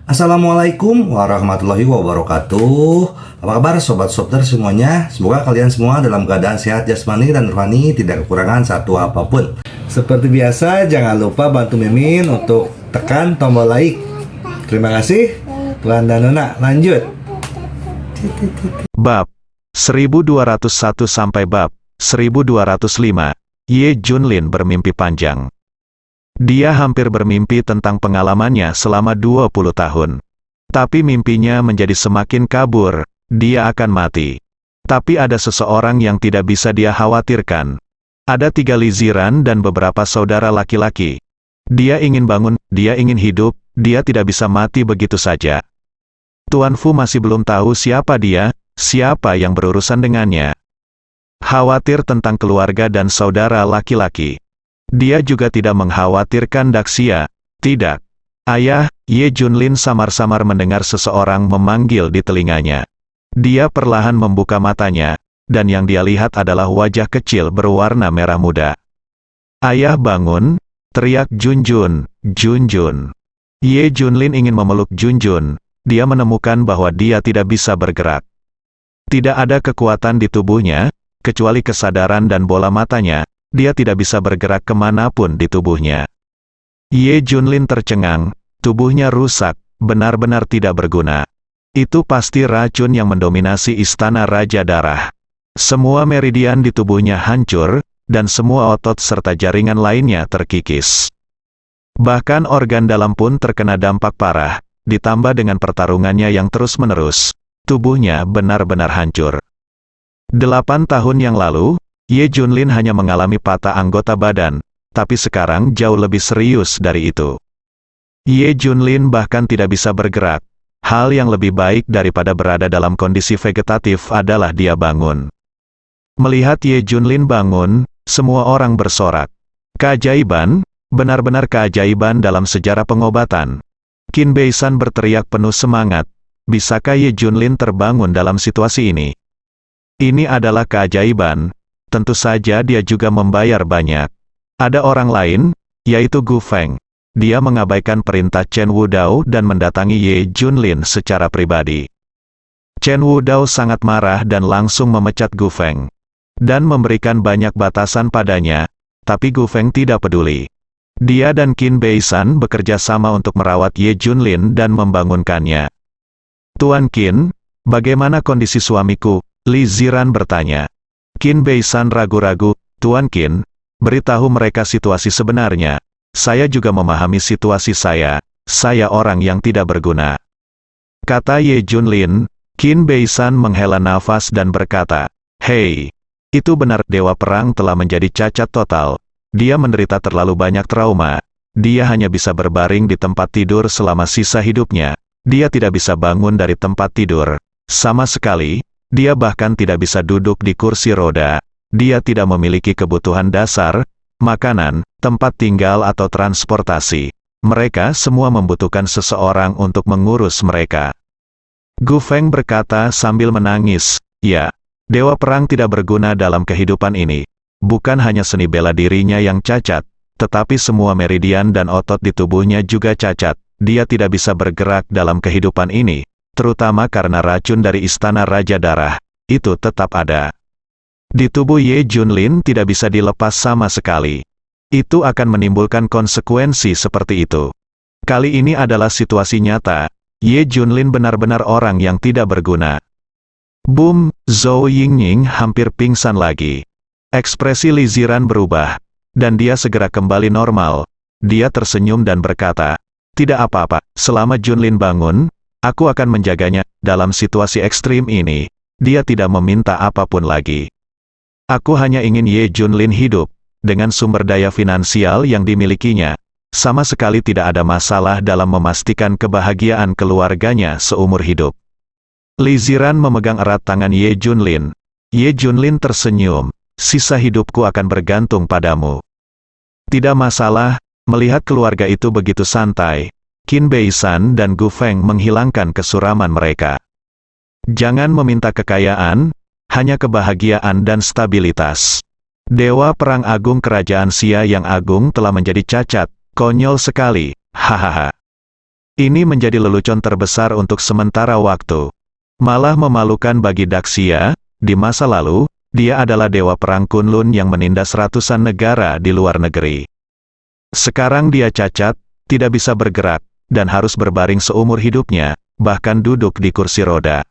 Assalamualaikum warahmatullahi wabarakatuh. Apa kabar sobat Sopter semuanya? Semoga kalian semua dalam keadaan sehat jasmani dan rohani, tidak kekurangan satu apapun. Seperti biasa, jangan lupa bantu Mimin untuk tekan tombol like. Terima kasih. Tuan dan Nona, lanjut. Bab 1201 sampai bab 1205. Ye Junlin bermimpi panjang. Dia hampir bermimpi tentang pengalamannya selama 20 tahun. Tapi mimpinya menjadi semakin kabur, dia akan mati. Tapi ada seseorang yang tidak bisa dia khawatirkan. Ada 3 liziran dan beberapa saudara laki-laki. Dia ingin bangun, dia ingin hidup, dia tidak bisa mati begitu saja. Tuan Fu masih belum tahu siapa dia, siapa yang berurusan dengannya. Khawatir tentang keluarga dan saudara laki-laki. Dia juga tidak mengkhawatirkan Daxia. Tidak. Ayah, Ye Junlin samar-samar mendengar seseorang memanggil di telinganya. Dia perlahan membuka matanya, dan yang dia lihat adalah wajah kecil berwarna merah muda. Ayah bangun, teriak Junjun, Junjun. Ye Junlin ingin memeluk Junjun. Dia menemukan bahwa dia tidak bisa bergerak. Tidak ada kekuatan di tubuhnya, kecuali kesadaran dan bola matanya. Dia tidak bisa bergerak kemanapun di tubuhnya. Ye Junlin tercengang, tubuhnya rusak, benar-benar tidak berguna. Itu pasti racun yang mendominasi istana Raja Darah. Semua meridian di tubuhnya hancur, dan semua otot serta jaringan lainnya terkikis. Bahkan organ dalam pun terkena dampak parah, ditambah dengan pertarungannya yang terus-menerus, tubuhnya benar-benar hancur. 8 tahun yang lalu, Ye Junlin hanya mengalami patah anggota badan, tapi sekarang jauh lebih serius dari itu. Ye Junlin bahkan tidak bisa bergerak. Hal yang lebih baik daripada berada dalam kondisi vegetatif adalah dia bangun. Melihat Ye Junlin bangun, semua orang bersorak. Keajaiban, benar-benar keajaiban dalam sejarah pengobatan. Qin Beisan berteriak penuh semangat. Bisakah Ye Junlin terbangun dalam situasi ini? Ini adalah keajaiban. Tentu saja dia juga membayar banyak. Ada orang lain, yaitu Gu Feng. Dia mengabaikan perintah Chen Wudao dan mendatangi Ye Junlin secara pribadi. Chen Wudao sangat marah dan langsung memecat Gu Feng. Dan memberikan banyak batasan padanya, tapi Gu Feng tidak peduli. Dia dan Qin Beisan bekerja sama untuk merawat Ye Junlin dan membangunkannya. Tuan Qin, bagaimana kondisi suamiku? Li Ziran bertanya. Qin Beisan ragu-ragu, Tuan Qin, beritahu mereka situasi sebenarnya. Saya juga memahami situasi saya orang yang tidak berguna. Kata Ye Junlin. Qin Beisan menghela nafas dan berkata, Hei, itu benar, Dewa Perang telah menjadi cacat total. Dia menderita terlalu banyak trauma. Dia hanya bisa berbaring di tempat tidur selama sisa hidupnya. Dia tidak bisa bangun dari tempat tidur. Sama sekali. Dia bahkan tidak bisa duduk di kursi roda. Dia tidak memiliki kebutuhan dasar, makanan, tempat tinggal atau transportasi. Mereka semua membutuhkan seseorang untuk mengurus mereka. Gu Feng berkata sambil menangis, ya, Dewa Perang tidak berguna dalam kehidupan ini. Bukan hanya seni bela dirinya yang cacat, tetapi semua meridian dan otot di tubuhnya juga cacat. Dia tidak bisa bergerak dalam kehidupan ini. Terutama karena racun dari istana Raja Darah, itu tetap ada. Di tubuh Ye Junlin tidak bisa dilepas sama sekali. Itu akan menimbulkan konsekuensi seperti itu. Kali ini adalah situasi nyata, Ye Junlin benar-benar orang yang tidak berguna. Boom, Zhou Yingning hampir pingsan lagi. Ekspresi Li Ziran berubah, dan dia segera kembali normal. Dia tersenyum dan berkata, tidak apa-apa, selama Junlin bangun, aku akan menjaganya. Dalam situasi ekstrim ini, dia tidak meminta apapun lagi. Aku hanya ingin Ye Junlin hidup, dengan sumber daya finansial yang dimilikinya. Sama sekali tidak ada masalah dalam memastikan kebahagiaan keluarganya seumur hidup. Li Ziran memegang erat tangan Ye Junlin. Ye Junlin tersenyum, sisa hidupku akan bergantung padamu. Tidak masalah, melihat keluarga itu begitu santai. Qin Beisan dan Gu Feng menghilangkan kesuraman mereka. Jangan meminta kekayaan, hanya kebahagiaan dan stabilitas. Dewa Perang Agung Kerajaan Xia yang agung telah menjadi cacat, konyol sekali, hahaha. Ini menjadi lelucon terbesar untuk sementara waktu. Malah memalukan bagi Daxia, di masa lalu, dia adalah dewa perang Kunlun yang menindas ratusan negara di luar negeri. Sekarang dia cacat, tidak bisa bergerak, dan harus berbaring seumur hidupnya, bahkan duduk di kursi roda.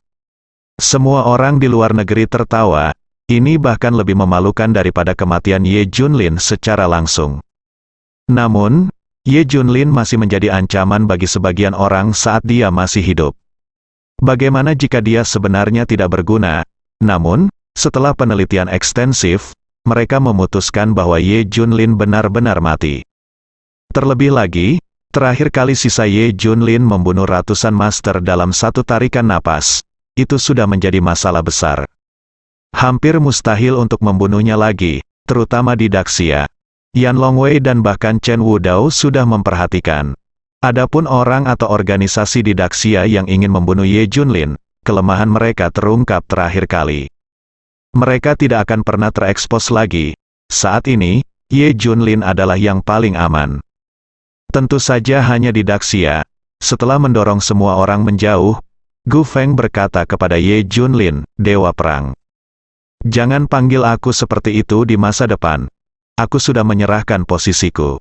Semua orang di luar negeri tertawa, ini bahkan lebih memalukan daripada kematian Ye Junlin secara langsung. Namun, Ye Junlin masih menjadi ancaman bagi sebagian orang saat dia masih hidup. Bagaimana jika dia sebenarnya tidak berguna? Namun, setelah penelitian ekstensif, mereka memutuskan bahwa Ye Junlin benar-benar mati. Terlebih lagi, terakhir kali sisa Ye Junlin membunuh ratusan master dalam satu tarikan napas. Itu sudah menjadi masalah besar. Hampir mustahil untuk membunuhnya lagi, terutama di Daxia. Yan Longwei dan bahkan Chen Wudao sudah memperhatikan. Adapun orang atau organisasi di Daxia yang ingin membunuh Ye Junlin, kelemahan mereka terungkap terakhir kali. Mereka tidak akan pernah terekspos lagi. Saat ini, Ye Junlin adalah yang paling aman. Tentu saja hanya di Daxia. Setelah mendorong semua orang menjauh, Gu Feng berkata kepada Ye Junlin, Dewa Perang. Jangan panggil aku seperti itu di masa depan. Aku sudah menyerahkan posisiku.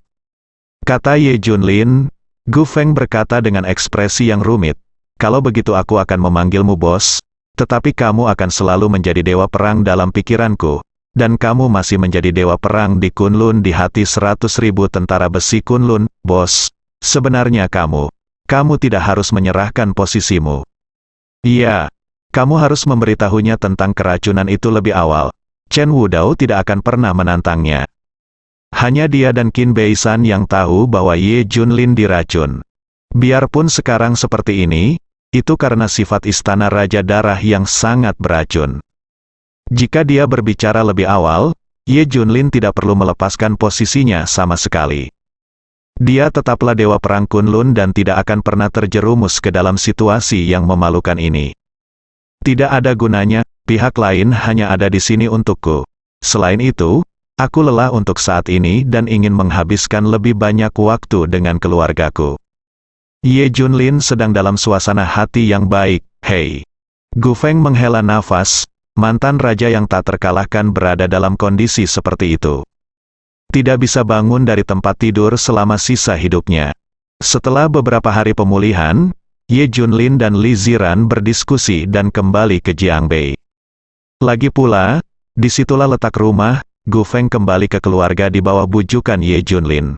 Kata Ye Junlin. Gu Feng berkata dengan ekspresi yang rumit. Kalau begitu aku akan memanggilmu bos, tetapi kamu akan selalu menjadi dewa perang dalam pikiranku, dan kamu masih menjadi dewa perang di Kunlun di hati 100.000 tentara besi Kunlun, bos. Sebenarnya kamu tidak harus menyerahkan posisimu. Iya, kamu harus memberitahunya tentang keracunan itu lebih awal. Chen Wudao tidak akan pernah menantangnya. Hanya dia dan Qin Beisan yang tahu bahwa Ye Junlin diracun. Biarpun sekarang seperti ini, itu karena sifat istana Raja Darah yang sangat beracun. Jika dia berbicara lebih awal, Ye Junlin tidak perlu melepaskan posisinya sama sekali. Dia tetaplah dewa perang Kunlun dan tidak akan pernah terjerumus ke dalam situasi yang memalukan ini. Tidak ada gunanya, pihak lain hanya ada di sini untukku. Selain itu, aku lelah untuk saat ini dan ingin menghabiskan lebih banyak waktu dengan keluargaku. Ye Junlin sedang dalam suasana hati yang baik, hei. Gu Feng menghela nafas, mantan raja yang tak terkalahkan berada dalam kondisi seperti itu. Tidak bisa bangun dari tempat tidur selama sisa hidupnya. Setelah beberapa hari pemulihan, Ye Junlin dan Li Ziran berdiskusi dan kembali ke Jiangbei. Lagi pula, disitulah letak rumah, Gu Feng kembali ke keluarga di bawah bujukan Ye Junlin.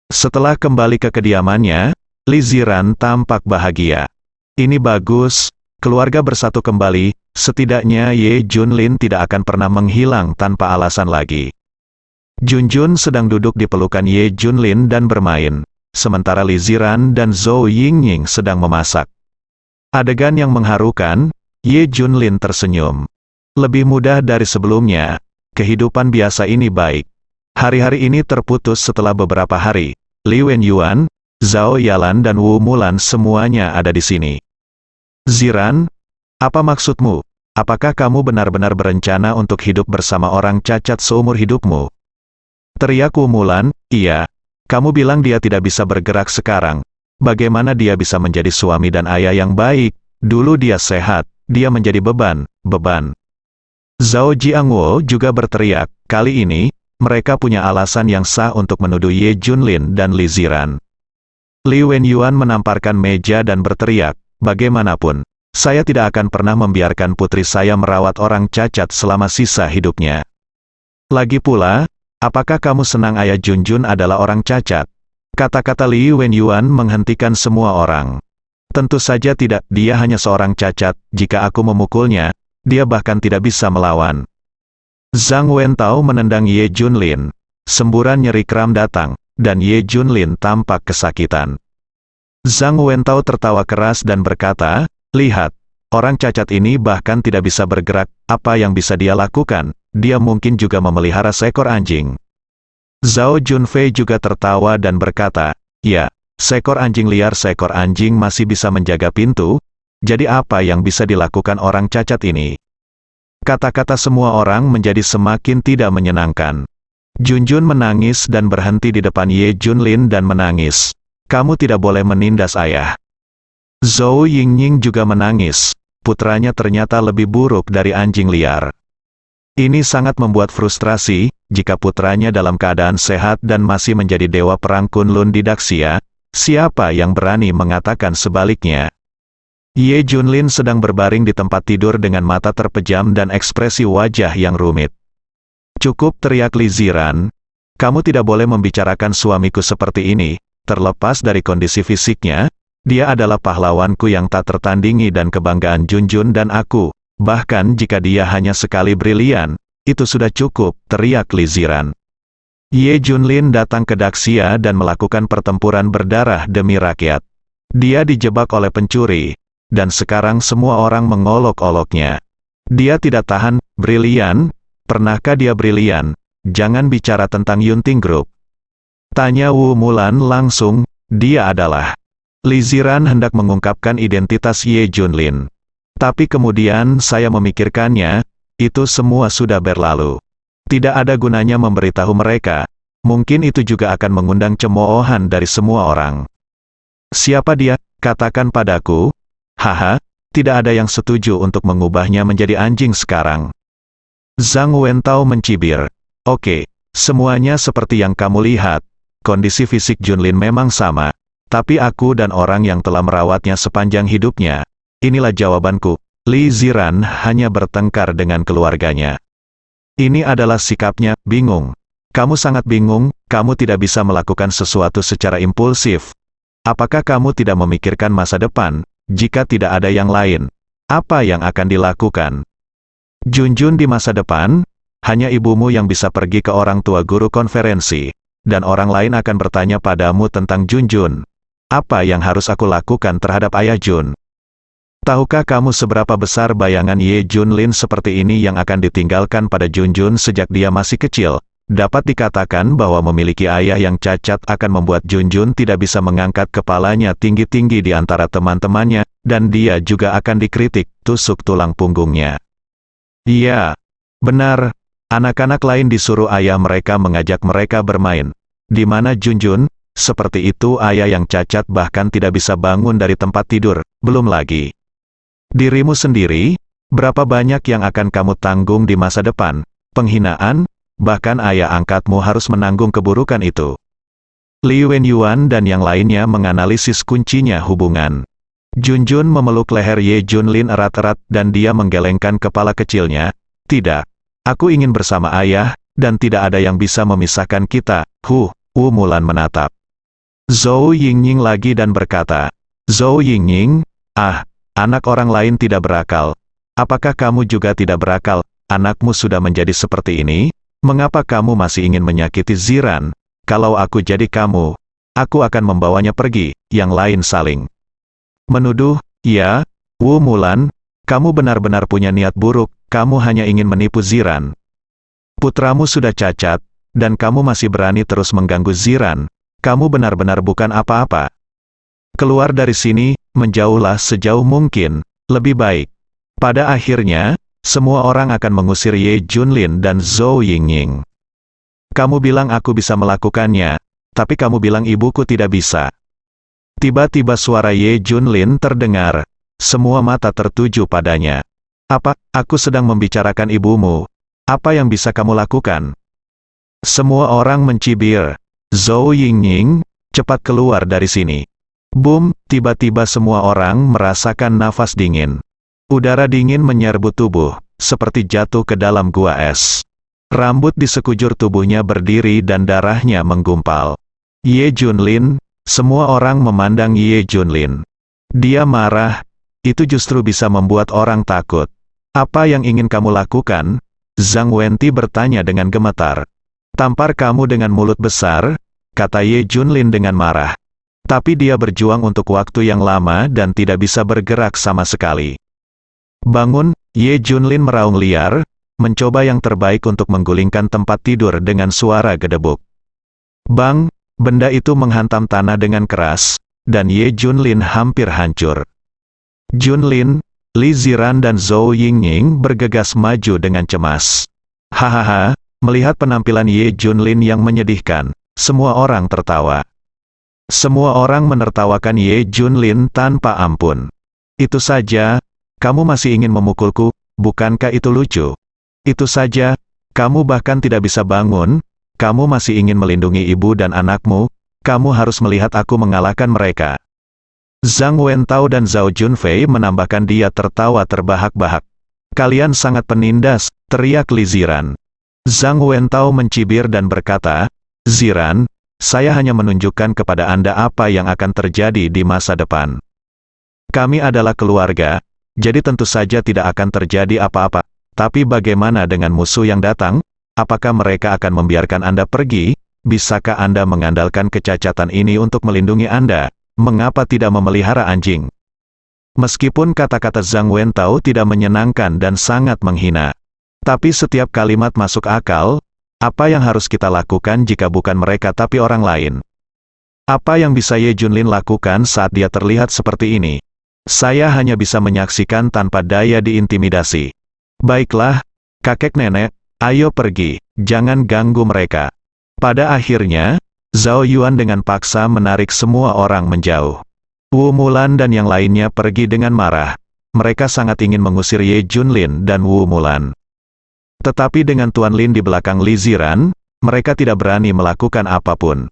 Setelah kembali ke kediamannya, Li Ziran tampak bahagia. Ini bagus, keluarga bersatu kembali, setidaknya Ye Junlin tidak akan pernah menghilang tanpa alasan lagi. Junjun sedang duduk di pelukan Ye Junlin dan bermain, sementara Li Ziran dan Zhou Yingying sedang memasak. Adegan yang mengharukan, Ye Junlin tersenyum. Lebih mudah dari sebelumnya. Kehidupan biasa ini baik. Hari-hari ini terputus setelah beberapa hari. Li Wenyuan, Zhao Yalan dan Wu Mulan semuanya ada di sini. Ziran, apa maksudmu? Apakah kamu benar-benar berencana untuk hidup bersama orang cacat seumur hidupmu? Teriak Wu Mulan, iya. Kamu bilang dia tidak bisa bergerak sekarang. Bagaimana dia bisa menjadi suami dan ayah yang baik? Dulu dia sehat, dia menjadi beban. Zhao Jiangwo juga berteriak, kali ini, mereka punya alasan yang sah untuk menuduh Ye Junlin dan Li Ziran. Li Wenyuan menamparkan meja dan berteriak, bagaimanapun, saya tidak akan pernah membiarkan putri saya merawat orang cacat selama sisa hidupnya. Lagi pula, apakah kamu senang ayah Junjun adalah orang cacat? Kata-kata Li Wenyuan menghentikan semua orang. Tentu saja tidak, dia hanya seorang cacat, jika aku memukulnya, dia bahkan tidak bisa melawan. Zhang Wentao menendang Ye Junlin. Semburan nyeri kram datang, dan Ye Junlin tampak kesakitan. Zhang Wentao tertawa keras dan berkata, lihat, orang cacat ini bahkan tidak bisa bergerak, apa yang bisa dia lakukan? Dia mungkin juga memelihara seekor anjing. Zhao Junfei juga tertawa dan berkata, ya, seekor anjing liar seekor anjing masih bisa menjaga pintu, jadi apa yang bisa dilakukan orang cacat ini? Kata-kata semua orang menjadi semakin tidak menyenangkan. Junjun menangis dan berhenti di depan Ye Junlin dan menangis. kamu tidak boleh menindas ayah. Zhou Yingning juga menangis, putranya ternyata lebih buruk dari anjing liar. Ini sangat membuat frustrasi, jika putranya dalam keadaan sehat dan masih menjadi dewa perang Kunlun di Daxia, siapa yang berani mengatakan sebaliknya? Ye Junlin sedang berbaring di tempat tidur dengan mata terpejam dan ekspresi wajah yang rumit. Cukup, teriak Li Ziran. Kamu tidak boleh membicarakan suamiku seperti ini, terlepas dari kondisi fisiknya. Dia adalah pahlawanku yang tak tertandingi dan kebanggaan Junjun dan aku. Bahkan jika dia hanya sekali brilian, itu sudah cukup, teriak Li Ziran. Ye Junlin datang ke Daxia dan melakukan pertempuran berdarah demi rakyat. Dia dijebak oleh pencuri, dan sekarang semua orang mengolok-oloknya. Dia tidak tahan. Brilian? Pernahkah dia brilian? Jangan bicara tentang Yunting Group. Tanya Wu Mulan langsung. Dia adalah. Li Ziran hendak mengungkapkan identitas Ye Junlin. Tapi kemudian saya memikirkannya, itu semua sudah berlalu. Tidak ada gunanya memberitahu mereka, mungkin itu juga akan mengundang cemoohan dari semua orang. Siapa dia? Katakan padaku. Haha, tidak ada yang setuju untuk mengubahnya menjadi anjing sekarang. Zhang Wentao mencibir. Oke, semuanya seperti yang kamu lihat. Kondisi fisik Junlin memang sama. Tapi aku dan orang yang telah merawatnya sepanjang hidupnya. Inilah jawabanku. Li Ziran hanya bertengkar dengan keluarganya. Ini adalah sikapnya, bingung. Kamu sangat bingung, kamu tidak bisa melakukan sesuatu secara impulsif. Apakah kamu tidak memikirkan masa depan? Jika tidak ada yang lain, apa yang akan dilakukan? Junjun di masa depan, hanya ibumu yang bisa pergi ke orang tua guru konferensi, dan orang lain akan bertanya padamu tentang Junjun. Apa yang harus aku lakukan terhadap ayah Jun? Tahukah kamu seberapa besar bayangan Ye Junlin seperti ini yang akan ditinggalkan pada Junjun sejak dia masih kecil? Dapat dikatakan bahwa memiliki ayah yang cacat akan membuat Junjun tidak bisa mengangkat kepalanya tinggi-tinggi di antara teman-temannya, dan dia juga akan dikritik, tusuk tulang punggungnya. Iya, benar, anak-anak lain disuruh ayah mereka mengajak mereka bermain. Di mana Junjun? Seperti itu ayah yang cacat bahkan tidak bisa bangun dari tempat tidur, belum lagi. Dirimu sendiri, berapa banyak yang akan kamu tanggung di masa depan? Penghinaan? Bahkan ayah angkatmu harus menanggung keburukan itu. Li Wenyuan dan yang lainnya menganalisis kuncinya hubungan. Junjun memeluk leher Ye Junlin erat-erat dan dia menggelengkan kepala kecilnya. Tidak. Aku ingin bersama ayah, dan tidak ada yang bisa memisahkan kita. Wu Mulan menatap Zhou Yingning lagi dan berkata, Zhou Yingning, anak orang lain tidak berakal. Apakah kamu juga tidak berakal? Anakmu sudah menjadi seperti ini? Mengapa kamu masih ingin menyakiti Ziran? Kalau aku jadi kamu, aku akan membawanya pergi. Yang lain saling menuduh. Ya, Wu Mulan, kamu benar-benar punya niat buruk. Kamu hanya ingin menipu Ziran. Putramu sudah cacat, dan kamu masih berani terus mengganggu Ziran. Kamu benar-benar bukan apa-apa. Keluar dari sini, menjauhlah sejauh mungkin, lebih baik. Pada akhirnya, semua orang akan mengusir Ye Junlin dan Zhou Yingning. Kamu bilang aku bisa melakukannya, tapi kamu bilang ibuku tidak bisa. Tiba-tiba suara Ye Junlin terdengar, semua mata tertuju padanya. Apa, aku sedang membicarakan ibumu? Apa yang bisa kamu lakukan? Semua orang mencibir. Zhou Yingning, cepat keluar dari sini. Boom, tiba-tiba semua orang merasakan nafas dingin. Udara dingin menyerbu tubuh, seperti jatuh ke dalam gua es. Rambut di sekujur tubuhnya berdiri dan darahnya menggumpal. Ye Junlin, semua orang memandang Ye Junlin. Dia marah, itu justru bisa membuat orang takut. Apa yang ingin kamu lakukan? Zhang Wenti bertanya dengan gemetar. Tampar kamu dengan mulut besar, kata Ye Junlin dengan marah. Tapi dia berjuang untuk waktu yang lama dan tidak bisa bergerak sama sekali. Bangun, Ye Junlin meraung liar, mencoba yang terbaik untuk menggulingkan tempat tidur dengan suara gedebuk. Bang, benda itu menghantam tanah dengan keras, dan Ye Junlin hampir hancur. Junlin, Li Ziran dan Zhou Yingning bergegas maju dengan cemas. Hahaha, melihat penampilan Ye Junlin yang menyedihkan, semua orang tertawa. Semua orang menertawakan Ye Junlin tanpa ampun. Itu saja, kamu masih ingin memukulku, bukankah itu lucu? Itu saja, kamu bahkan tidak bisa bangun, kamu masih ingin melindungi ibu dan anakmu, kamu harus melihat aku mengalahkan mereka. Zhang Wentao dan Zhao Junfei menambahkan dia tertawa terbahak-bahak. Kalian sangat penindas, teriak Li Ziran. Zhang Wentao mencibir dan berkata, Ziran, saya hanya menunjukkan kepada Anda apa yang akan terjadi di masa depan. Kami adalah keluarga, jadi tentu saja tidak akan terjadi apa-apa. Tapi bagaimana dengan musuh yang datang? Apakah mereka akan membiarkan Anda pergi? Bisakah Anda mengandalkan kecacatan ini untuk melindungi Anda? Mengapa tidak memelihara anjing? Meskipun kata-kata Zhang Wentao tidak menyenangkan dan sangat menghina, tapi setiap kalimat masuk akal. Apa yang harus kita lakukan jika bukan mereka tapi orang lain? Apa yang bisa Ye Junlin lakukan saat dia terlihat seperti ini? Saya hanya bisa menyaksikan tanpa daya diintimidasi. Baiklah, kakek nenek, ayo pergi, jangan ganggu mereka. Pada akhirnya, Zhao Yuan dengan paksa menarik semua orang menjauh. Wu Mulan dan yang lainnya pergi dengan marah. Mereka sangat ingin mengusir Ye Junlin dan Wu Mulan. Tetapi dengan Tuan Lin di belakang Li Ziran, mereka tidak berani melakukan apapun.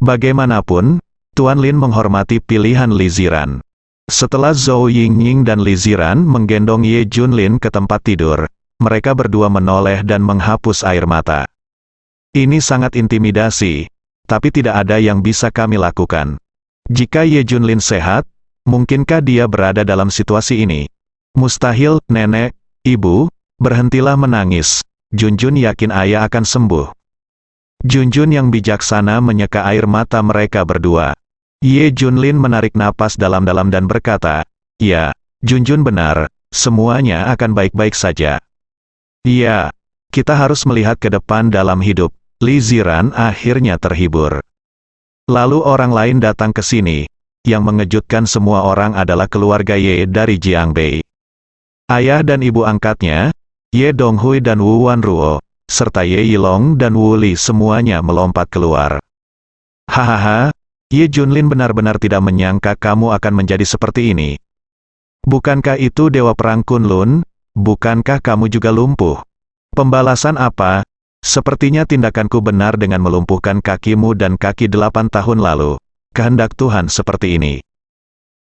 Bagaimanapun, Tuan Lin menghormati pilihan Li Ziran. Setelah Zhou Yingying dan Li Ziran menggendong Ye Junlin ke tempat tidur, mereka berdua menoleh dan menghapus air mata. Ini sangat intimidasi, tapi tidak ada yang bisa kami lakukan. Jika Ye Junlin sehat, mungkinkah dia berada dalam situasi ini? Mustahil, nenek, ibu, berhentilah menangis. Junjun yakin ayah akan sembuh. Junjun yang bijaksana menyeka air mata mereka berdua. Ye Junlin menarik napas dalam-dalam dan berkata, ya, Junjun benar, semuanya akan baik-baik saja. Iya, kita harus melihat ke depan dalam hidup. Li Ziran akhirnya terhibur. Lalu orang lain datang ke sini. Yang mengejutkan semua orang adalah keluarga Ye dari Jiangbei. Ayah dan ibu angkatnya, Ye Donghui dan Wu Wanruo, serta Ye Yilong dan Wu Li semuanya melompat keluar. Hahaha, Ye Junlin benar-benar tidak menyangka kamu akan menjadi seperti ini. Bukankah itu Dewa Perang Kunlun? Bukankah kamu juga lumpuh? Pembalasan apa? Sepertinya tindakanku benar dengan melumpuhkan kakimu dan kaki 8 tahun lalu. Kehendak Tuhan seperti ini.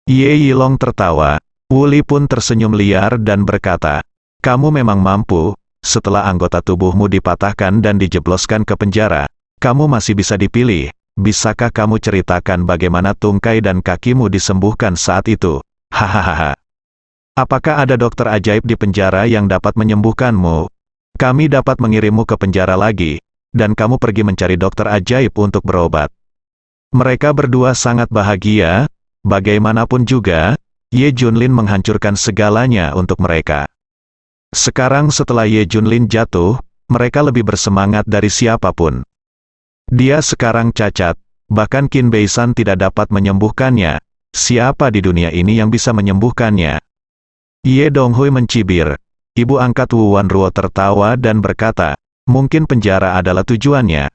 Ye Yilong tertawa, Wu Li pun tersenyum liar dan berkata, kamu memang mampu, setelah anggota tubuhmu dipatahkan dan dijebloskan ke penjara, kamu masih bisa dipilih. Bisakah kamu ceritakan bagaimana tungkai dan kakimu disembuhkan saat itu? Hahaha. Apakah ada dokter ajaib di penjara yang dapat menyembuhkanmu? Kami dapat mengirimmu ke penjara lagi, dan kamu pergi mencari dokter ajaib untuk berobat. Mereka berdua sangat bahagia, bagaimanapun juga, Ye Junlin menghancurkan segalanya untuk mereka. Sekarang setelah Ye Junlin jatuh, mereka lebih bersemangat dari siapapun. Dia sekarang cacat, bahkan Qin Beisan tidak dapat menyembuhkannya. Siapa di dunia ini yang bisa menyembuhkannya? Ye Donghui mencibir. Ibu angkat Wu Wanruo tertawa dan berkata, mungkin penjara adalah tujuannya.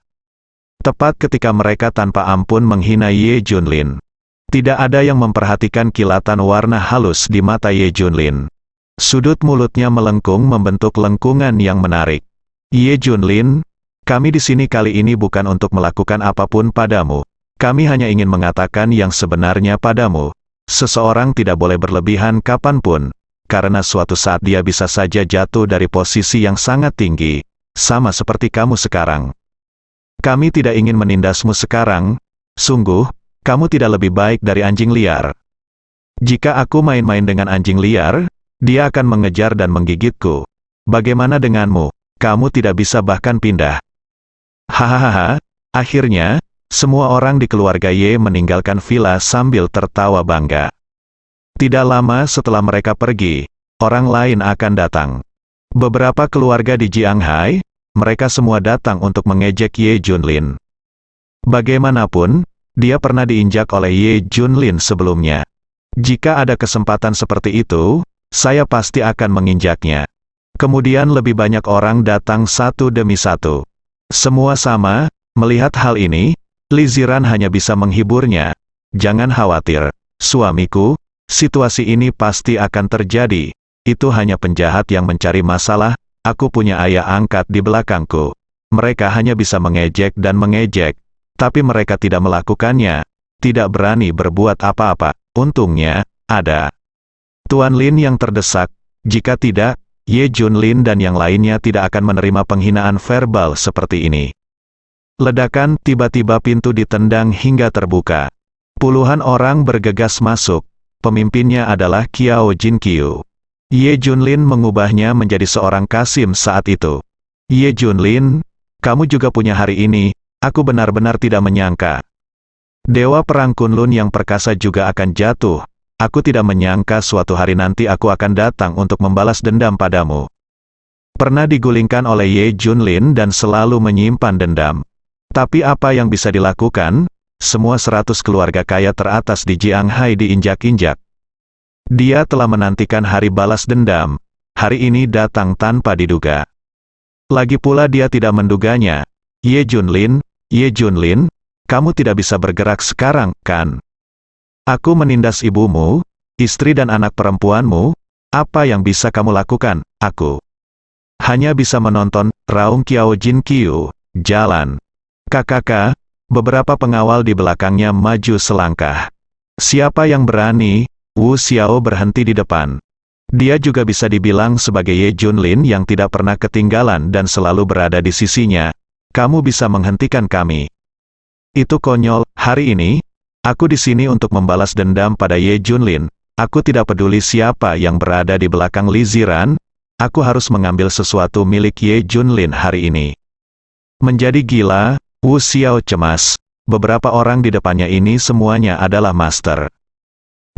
Tepat ketika mereka tanpa ampun menghina Ye Junlin. Tidak ada yang memperhatikan kilatan warna halus di mata Ye Junlin. Sudut mulutnya melengkung membentuk lengkungan yang menarik. Ye Junlin, kami di sini kali ini bukan untuk melakukan apapun padamu. Kami hanya ingin mengatakan yang sebenarnya padamu. Seseorang tidak boleh berlebihan kapanpun. Karena suatu saat dia bisa saja jatuh dari posisi yang sangat tinggi, sama seperti kamu sekarang. Kami tidak ingin menindasmu sekarang, sungguh, kamu tidak lebih baik dari anjing liar. Jika aku main-main dengan anjing liar, dia akan mengejar dan menggigitku. Bagaimana denganmu? Kamu tidak bisa bahkan pindah. Hahaha, akhirnya, semua orang di keluarga Ye meninggalkan villa sambil tertawa bangga. Tidak lama setelah mereka pergi, orang lain akan datang. Beberapa keluarga di Jianghai, mereka semua datang untuk mengejek Ye Junlin. Bagaimanapun, dia pernah diinjak oleh Ye Junlin sebelumnya. Jika ada kesempatan seperti itu, saya pasti akan menginjaknya. Kemudian lebih banyak orang datang satu demi satu. Semua sama, melihat hal ini, Li Ziran hanya bisa menghiburnya. Jangan khawatir, suamiku, situasi ini pasti akan terjadi. Itu hanya penjahat yang mencari masalah, aku punya ayah angkat di belakangku. Mereka hanya bisa mengejek dan mengejek, tapi mereka tidak melakukannya, tidak berani berbuat apa-apa. Untungnya, ada Tuan Lin yang terdesak, jika tidak, Ye Junlin dan yang lainnya tidak akan menerima penghinaan verbal seperti ini. Ledakan, tiba-tiba pintu ditendang hingga terbuka. Puluhan orang bergegas masuk, pemimpinnya adalah Qiao Jinqiu. Ye Junlin mengubahnya menjadi seorang kasim saat itu. Ye Junlin, kamu juga punya hari ini, aku benar-benar tidak menyangka. Dewa Perang Kunlun yang perkasa juga akan jatuh. Aku tidak menyangka suatu hari nanti aku akan datang untuk membalas dendam padamu. Pernah digulingkan oleh Ye Junlin dan selalu menyimpan dendam. Tapi apa yang bisa dilakukan? Semua 100 keluarga kaya teratas di Jianghai diinjak-injak. Dia telah menantikan hari balas dendam. Hari ini datang tanpa diduga. Lagi pula dia tidak menduganya. Ye Junlin, kamu tidak bisa bergerak sekarang, kan? Aku menindas ibumu, istri dan anak perempuanmu, apa yang bisa kamu lakukan? Aku hanya bisa menonton. Raung Qiao Jinqiu, jalan. Kakak, beberapa pengawal di belakangnya maju selangkah. Siapa yang berani? Wu Xiao berhenti di depan. Dia juga bisa dibilang sebagai Ye Junlin yang tidak pernah ketinggalan dan selalu berada di sisinya. Kamu bisa menghentikan kami. Itu konyol. Hari ini, aku di sini untuk membalas dendam pada Ye Junlin. Aku tidak peduli siapa yang berada di belakang Li Ziran. Aku harus mengambil sesuatu milik Ye Junlin hari ini. Menjadi gila, Wu Xiao cemas. Beberapa orang di depannya ini semuanya adalah master.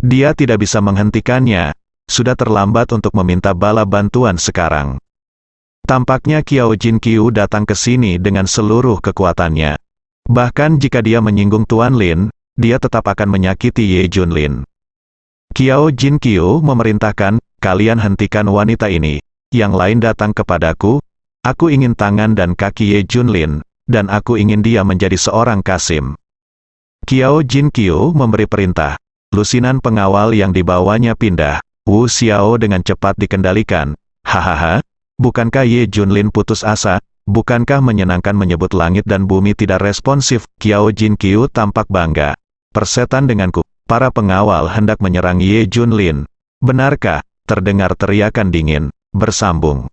Dia tidak bisa menghentikannya. Sudah terlambat untuk meminta bala bantuan sekarang. Tampaknya Qiao Jinqiu datang ke sini dengan seluruh kekuatannya. Bahkan jika dia menyinggung Tuan Lin, dia tetap akan menyakiti Ye Junlin. Qiao Jinqiu memerintahkan, kalian hentikan wanita ini. Yang lain datang kepadaku. Aku ingin tangan dan kaki Ye Junlin, dan aku ingin dia menjadi seorang kasim. Qiao Jinqiu memberi perintah. Lusinan pengawal yang dibawanya pindah. Wu Xiao dengan cepat dikendalikan. Hahaha, bukankah Ye Junlin putus asa? Bukankah menyenangkan menyebut langit dan bumi tidak responsif? Qiao Jinqiu tampak bangga. Persetan denganku. Para pengawal hendak menyerang Ye Junlin. Benarkah? Terdengar teriakan dingin. Bersambung.